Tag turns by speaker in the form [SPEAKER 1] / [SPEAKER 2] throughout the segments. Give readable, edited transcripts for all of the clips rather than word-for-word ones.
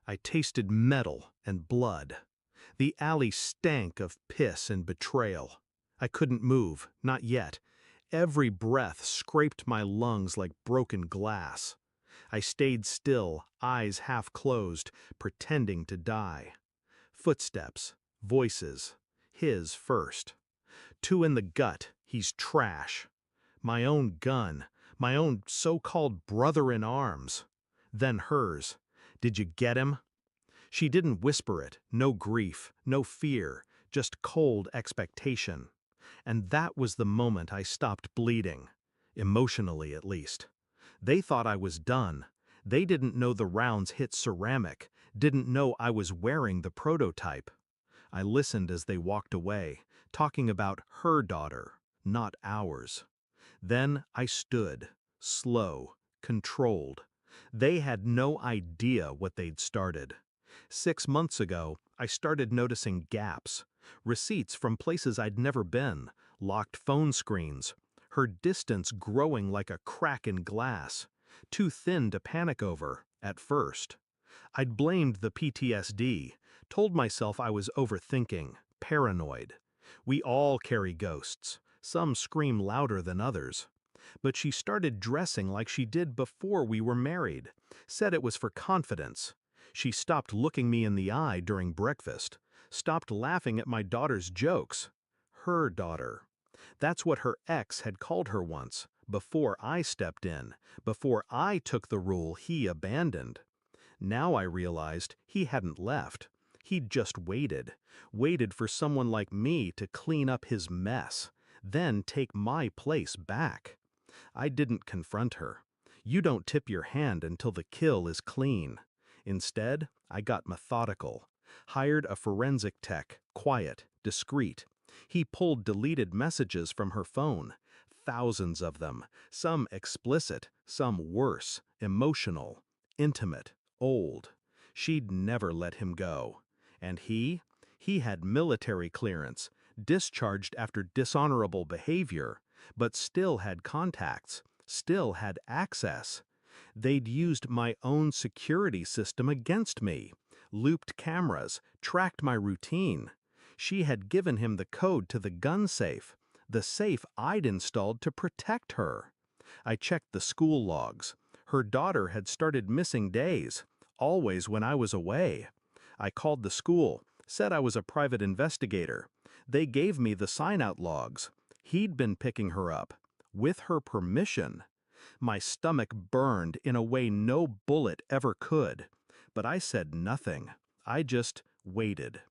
[SPEAKER 1] I tasted metal and blood. The alley stank of piss and betrayal. I couldn't move, not yet. Every breath scraped my lungs like broken glass. I stayed still, eyes half closed, pretending to die. Footsteps, voices. His first. Two in the gut, he's trash. My own gun, my own so-called brother in arms. Then hers. Did you get him? She didn't whisper it, no grief, no fear, just cold expectation. And that was the moment I stopped bleeding. Emotionally, at least. They thought I was done. They didn't know the rounds hit ceramic, didn't know I was wearing the prototype. I listened as they walked away, talking about her daughter, not ours. Then I stood, slow, controlled. They had no idea what they'd started. 6 months ago, I started noticing gaps, receipts from places I'd never been, locked phone screens, her distance growing like a crack in glass, too thin to panic over, at first. I'd blamed the PTSD, told myself I was overthinking, paranoid. We all carry ghosts. Some scream louder than others. But she started dressing like she did before we were married, said it was for confidence. She stopped looking me in the eye during breakfast, stopped laughing at my daughter's jokes. Her daughter. That's what her ex had called her once, before I stepped in, before I took the rule he abandoned. Now I realized he hadn't left. He'd just waited for someone like me to clean up his mess, then take my place back. I didn't confront her. You don't tip your hand until the kill is clean. Instead, I got methodical. Hired a forensic tech, quiet, discreet. He pulled deleted messages from her phone, thousands of them, some explicit, some worse, emotional, intimate, old. She'd never let him go. And he had military clearance, discharged after dishonorable behavior, but still had contacts, still had access. They'd used my own security system against me, looped cameras, tracked my routine. She had given him the code to the gun safe, the safe I'd installed to protect her. I checked the school logs. Her daughter had started missing days, always when I was away. I called the school, said I was a private investigator. They gave me the sign-out logs. He'd been picking her up, with her permission. My stomach burned in a way no bullet ever could. But I said nothing. I just waited.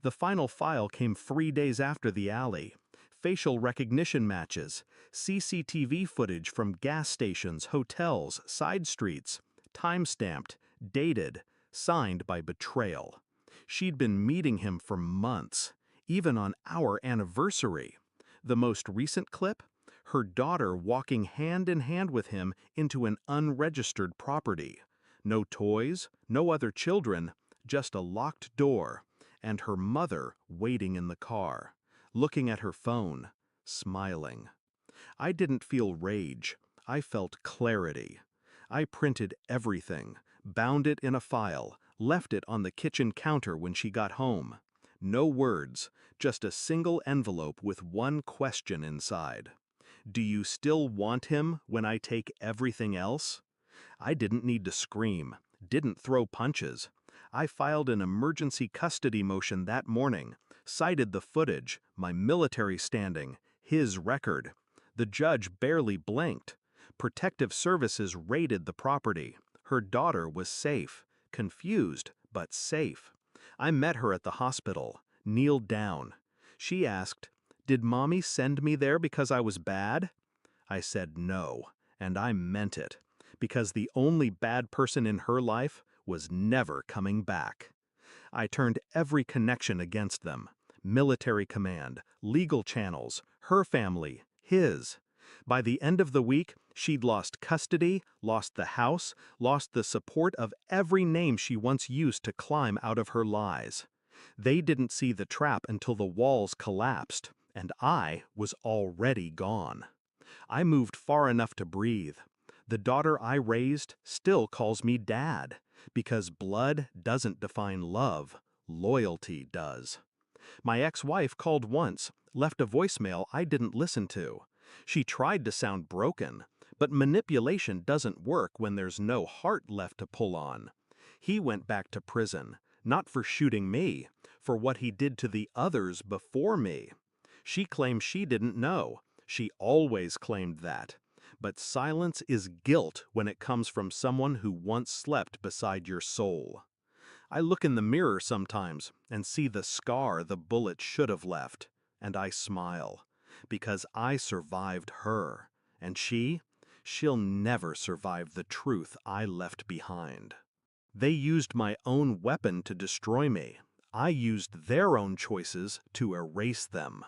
[SPEAKER 1] The final file came 3 days after the alley. Facial recognition matches, CCTV footage from gas stations, hotels, side streets, time-stamped, dated, signed by betrayal. She'd been meeting him for months, even on our anniversary. The most recent clip? Her daughter walking hand in hand with him into an unregistered property. No toys, no other children, just a locked door, and her mother waiting in the car, looking at her phone, smiling. I didn't feel rage. I felt clarity. I printed everything, bound it in a file, left it on the kitchen counter when she got home. No words, just a single envelope with one question inside. Do you still want him when I take everything else? I didn't need to scream, didn't throw punches. I filed an emergency custody motion that morning, cited the footage, my military standing, his record. The judge barely blinked. Protective Services raided the property. Her daughter was safe, confused, but safe. I met her at the hospital, kneeled down. She asked, "Did Mommy send me there because I was bad?" I said no, and I meant it, because the only bad person in her life was never coming back. I turned every connection against them. Military command, legal channels, her family, his. By the end of the week, she'd lost custody, lost the house, lost the support of every name she once used to climb out of her lies. They didn't see the trap until the walls collapsed, and I was already gone. I moved far enough to breathe. The daughter I raised still calls me dad. Because blood doesn't define love, loyalty does. My ex-wife called once, left a voicemail I didn't listen to. She tried to sound broken, but manipulation doesn't work when there's no heart left to pull on. He went back to prison, not for shooting me, for what he did to the others before me. She claimed she didn't know. She always claimed that. But silence is guilt when it comes from someone who once slept beside your soul. I look in the mirror sometimes and see the scar the bullet should have left, and I smile, because I survived her, and she'll never survive the truth I left behind. They used my own weapon to destroy me. I used their own choices to erase them.